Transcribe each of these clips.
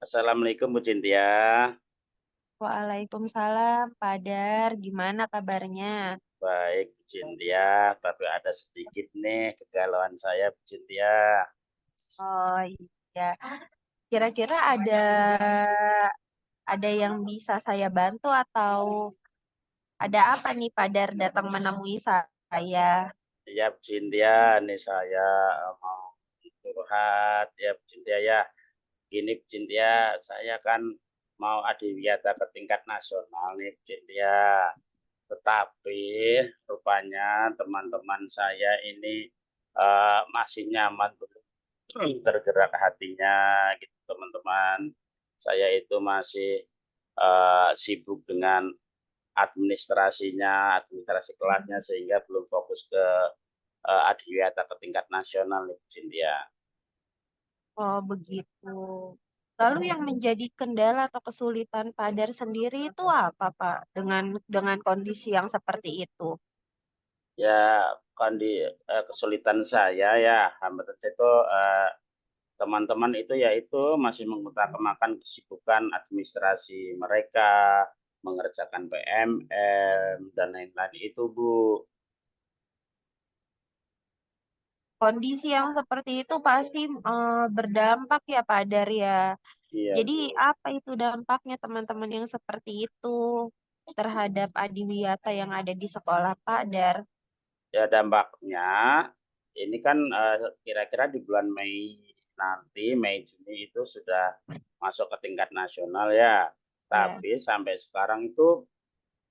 Assalamualaikum Bu Cynthia. Waalaikumsalam, Padar. Gimana kabarnya? Baik Bu Cynthia, tapi ada sedikit nih kegalauan saya Bu Cynthia. Oh iya, kira-kira ada yang bisa saya bantu atau ada apa nih Padar datang menemui saya? Ya Bu Cynthia, nih saya mau curhat ya Bu Cynthia ya. Gini Bu Cynthia, saya kan mau adiwiyata ke tingkat nasional nih Bu Cynthia. Tetapi rupanya teman-teman saya ini masih nyaman belum tergerak hatinya gitu teman-teman. Saya itu masih sibuk dengan administrasi kelasnya sehingga belum fokus ke adiwiyata ke tingkat nasional nih, Cynthia. Oh begitu. Lalu yang menjadi kendala atau kesulitan Padar sendiri itu apa, Pak? Dengan kondisi yang seperti itu? Ya, kesulitan saya ya, hambatan saya itu teman-teman itu yaitu masih mengutamakan kesibukan administrasi mereka, mengerjakan PMM dan lain-lain itu, Bu. Kondisi yang seperti itu pasti berdampak ya, Padar ya. Iya, Jadi Bu. apa itu dampaknya teman-teman yang seperti itu terhadap adiwiyata yang ada di sekolah Pak Dar? Ya dampaknya ini kan kira-kira di bulan Mei nanti, Mei Juni itu sudah masuk ke tingkat nasional ya. Ya. Tapi sampai sekarang itu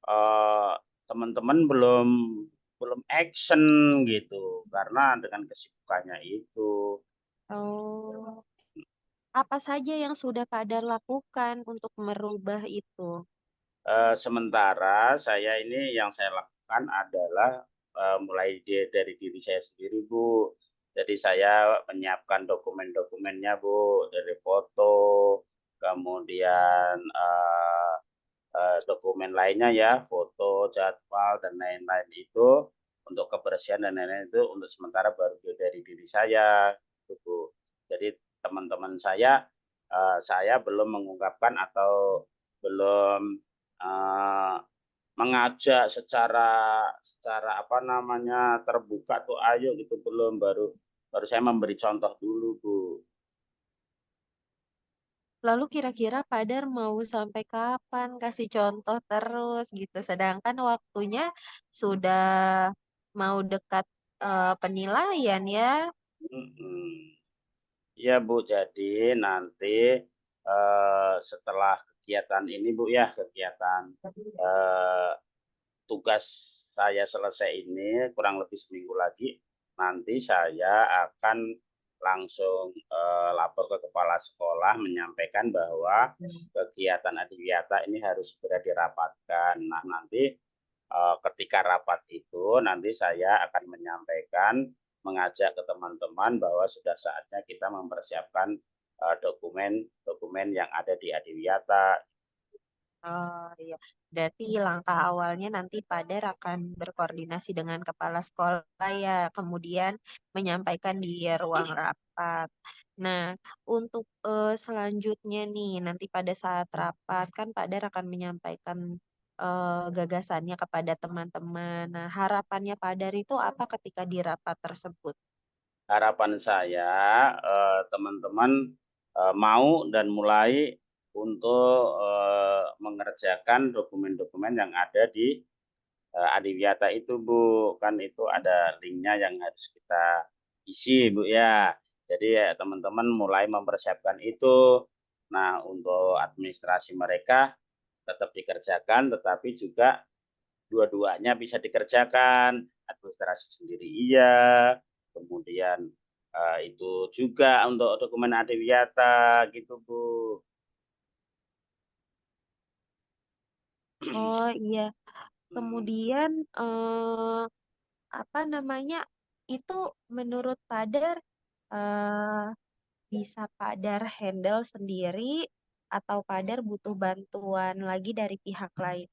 eee, teman-teman belum belum action gitu, karena dengan kesibukannya itu. Oh, apa saja yang sudah Pak Dar lakukan untuk merubah itu? Sementara saya ini yang saya lakukan adalah mulai dari diri saya sendiri, Bu. Jadi saya menyiapkan dokumen-dokumennya, Bu, dari foto, kemudian dokumen lainnya ya, foto, jadwal, dan lain-lain itu untuk kebersihan dan lain-lain itu untuk sementara baru dari diri saya, gitu, Bu. Jadi teman-teman saya belum mengungkapkan atau belum eee, mengajak secara secara apa namanya, terbuka tuh, "Ayo," gitu, belum, baru baru saya memberi contoh dulu, Bu. Lalu kira-kira Pak Dar mau sampai kapan kasih contoh terus gitu, sedangkan waktunya sudah mau dekat penilaian ya? Mhm. Iya, Bu, jadi nanti, setelah kegiatan ini, Bu, ya, kegiatan, eee, tugas saya selesai ini kurang lebih seminggu lagi, nanti saya akan langsung, lapor ke kepala sekolah menyampaikan bahwa kegiatan adiwiyata ini harus segera dirapatkan. Nah, nanti ketika rapat itu nanti saya akan menyampaikan, mengajak ke teman-teman bahwa sudah saatnya kita mempersiapkan, dokumen-dokumen yang ada di adiwiyata. Oh iya, berarti langkah awalnya nanti Padar akan berkoordinasi dengan kepala sekolah ya, kemudian menyampaikan di ruang rapat. Nah, untuk selanjutnya nih, nanti pada saat rapat kan Padar akan menyampaikan gagasannya kepada teman-teman. Nah, harapannya Padar itu apa ketika di rapat tersebut? Harapan saya, teman-teman, mau dan mulai untuk, mengerjakan dokumen-dokumen yang ada di, adiwiyata itu, Bu. Kan itu ada linknya yang harus kita isi, Bu, ya. Jadi ya teman-teman mulai mempersiapkan itu. Nah, untuk administrasi mereka tetap dikerjakan, tetapi juga dua-duanya bisa dikerjakan. Administrasi sendiri iya, kemudian, itu juga untuk dokumen adiwiyata gitu, Bu. Oh iya, Mmm. kemudian apa namanya, itu menurut Padar, eee, bisa Padar handle sendiri atau Padar butuh bantuan lagi dari pihak lain?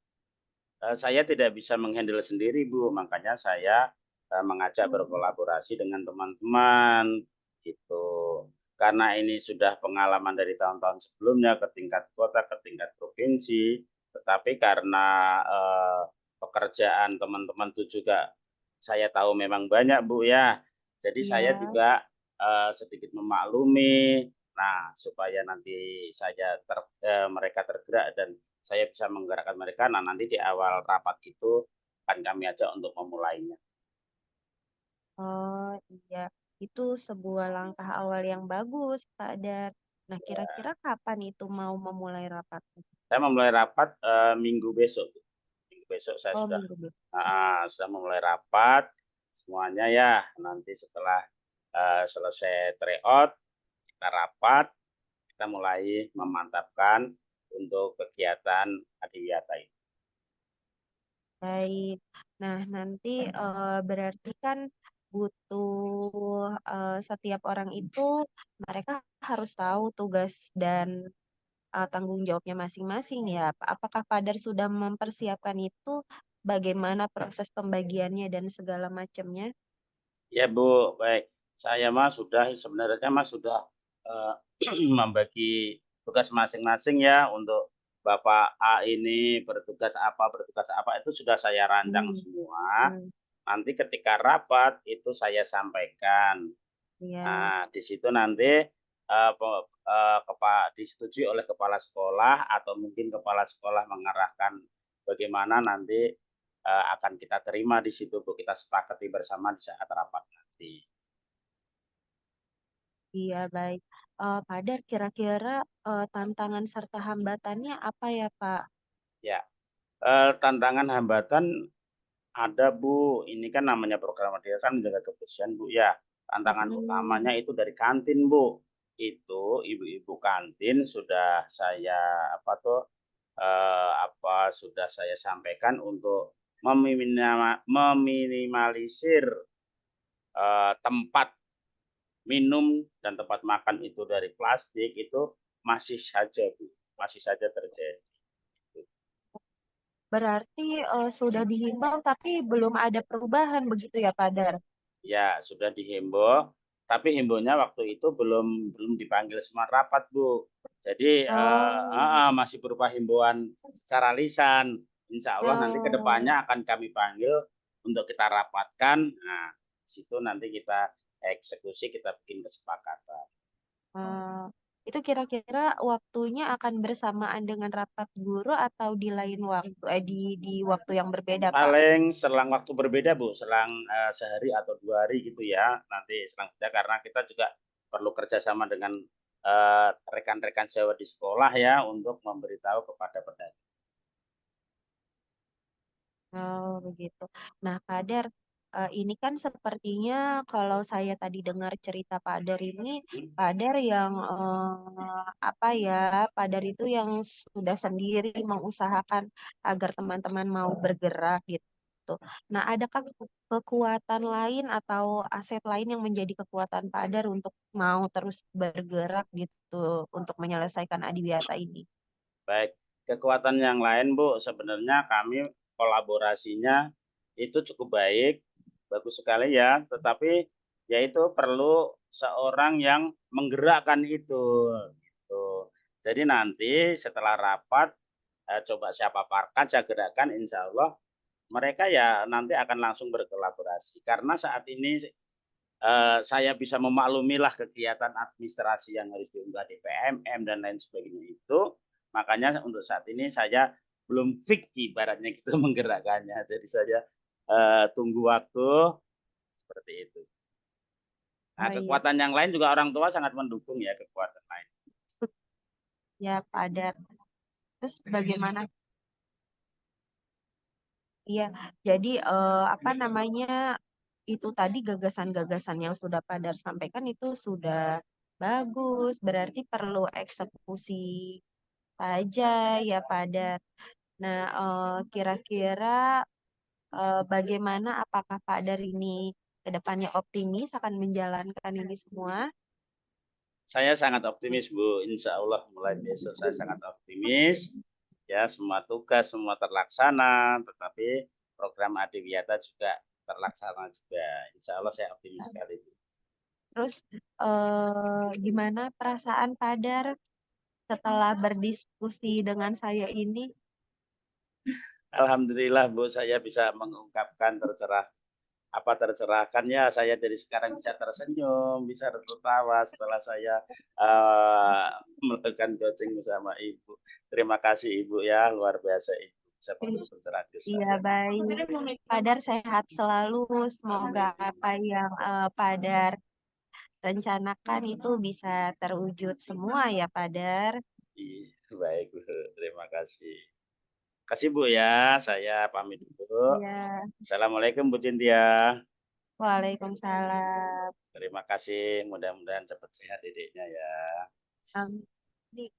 Saya tidak bisa menghandle sendiri, Bu, makanya saya, mengajak berkolaborasi dengan teman-teman, gitu. karena ini sudah pengalaman dari tahun-tahun sebelumnya ke tingkat kota, ke tingkat provinsi, tetapi karena, pekerjaan teman-teman itu juga saya tahu memang banyak, Bu, ya. Jadi saya Iya. juga, sedikit memaklumi. Nah, supaya nanti mereka tergerak dan saya bisa menggerakkan mereka, nah nanti di awal rapat itu akan kami ajak untuk memulainya. Oh, iya. Itu sebuah langkah awal yang bagus, Pak Dar. Nah, Ya. kira-kira kapan itu mau memulai rapat? Saya memulai rapat, minggu besok. Minggu besok saya Oh, sudah minggu depan. sudah memulai rapat semuanya ya. Nanti setelah, selesai tryout, kita rapat, kita mulai memantapkan untuk kegiatan adiwiyata ini. Baik. Nah, nanti berarti kan butuh setiap orang itu mereka harus tahu tugas dan tanggung jawabnya masing-masing ya. Apakah Padar sudah mempersiapkan itu? Bagaimana proses pembagiannya dan segala macamnya? Ya, Bu, baik. Saya mah sudah sebenarnya mah sudah, eee, membagi tugas masing-masing ya untuk Bapak A ini bertugas apa, itu sudah saya rancang Hmm, semua. hmm, Nanti ketika rapat itu saya sampaikan. ya. Nah, di situ nanti, disetujui oleh kepala sekolah atau mungkin kepala sekolah mengarahkan bagaimana nanti, akan kita terima di situ, Bu, kita sepakati bersama di saat rapat nanti. Iya, baik. Padar, kira-kira tantangan serta hambatannya apa ya, Pak? Ya, tantangan hambatan ada, Bu, ini kan namanya program dia kan menjaga kebersihan, Bu, ya. Tantangan utamanya Mm-mm. itu dari kantin, Bu. Itu ibu-ibu kantin sudah saya sudah saya sampaikan untuk meminimalisir, tempat minum dan tempat makan itu dari plastik itu masih saja, Bu, masih saja terjadi. Berarti sudah dihimbau tapi belum ada perubahan begitu ya, Padar? Ya, sudah dihimbau, tapi himbaunya waktu itu belum belum dipanggil semua rapat, Bu. Jadi, Oh, masih berupa himbauan secara lisan. Insya Allah nanti ke oh, depannya akan kami panggil untuk kita rapatkan. Nah, di situ nanti kita eksekusi, kita bikin kesepakatan. oh. Itu kira-kira waktunya akan bersamaan dengan rapat guru atau di lain waktu, di waktu yang berbeda, Pak? Paling selang waktu berbeda, Bu, selang, sehari atau 2 hari gitu ya, nanti selang beda karena kita juga perlu kerjasama dengan, rekan-rekan sejawat di sekolah ya untuk memberitahu kepada pedagang. Oh, begitu. Nah, Padar, ini kan sepertinya kalau saya tadi dengar cerita Padar ini, Mhm, Padar yang apa ya, Padar itu yang sudah sendiri mengusahakan agar teman-teman mau bergerak gitu. Nah, adakah kekuatan lain atau aset lain yang menjadi kekuatan Padar untuk mau terus bergerak gitu untuk menyelesaikan adiwiyata ini? baik. Kekuatan yang lain, Bu, sebenarnya kami kolaborasinya itu cukup baik, bagus sekali ya, tetapi ya itu perlu seorang yang menggerakkan itu, gitu. Jadi nanti setelah rapat, coba siapa papakan, saya gerakkan, insya Allah mereka ya nanti akan langsung berkolaborasi. Karena saat ini, saya bisa memaklumilah kegiatan administrasi yang harus diunggah di PMM dan lain sebagainya itu, makanya untuk saat ini saya belum fix ibaratnya gitu menggerakkannya. Jadi saya, tunggu waktu, seperti itu. Nah, Oh iya, kekuatan yang lain juga orang tua sangat mendukung ya, kekuatan lain. ya Padar. Terus bagaimana? Iya, jadi apa namanya itu tadi gagasan-gagasan yang sudah Padar sampaikan itu sudah bagus, berarti perlu eksekusi saja ya Padar. Nah, kira-kira bagaimana apakah Padar ini ke depannya optimis akan menjalankan ini semua? Saya sangat optimis, Bu, insya Allah mulai besok saya sangat optimis, ya semua tugas semua terlaksana, tetapi program Adiwiyata juga terlaksana juga. Insya Allah saya optimis sekali, Bu. Terus gimana perasaan Padar setelah berdiskusi dengan saya ini? Alhamdulillah Bu, saya bisa mengungkapkan tercerahkannya saya dari sekarang bisa tersenyum, bisa tertawa setelah saya melakukan coaching bersama Ibu. Terima kasih Ibu ya, luar biasa Ibu bisa bercerah ke Iya saya. baik, Padar sehat selalu. Semoga apa yang Padar rencanakan itu bisa terwujud semua ya Padar. Baik Bu, terima kasih. Kasih Bu ya, saya pamit dulu. Iya, Assalamualaikum Bu Cynthia. Waalaikumsalam. Terima kasih, mudah-mudahan cepat sehat dedeknya ya. Amin.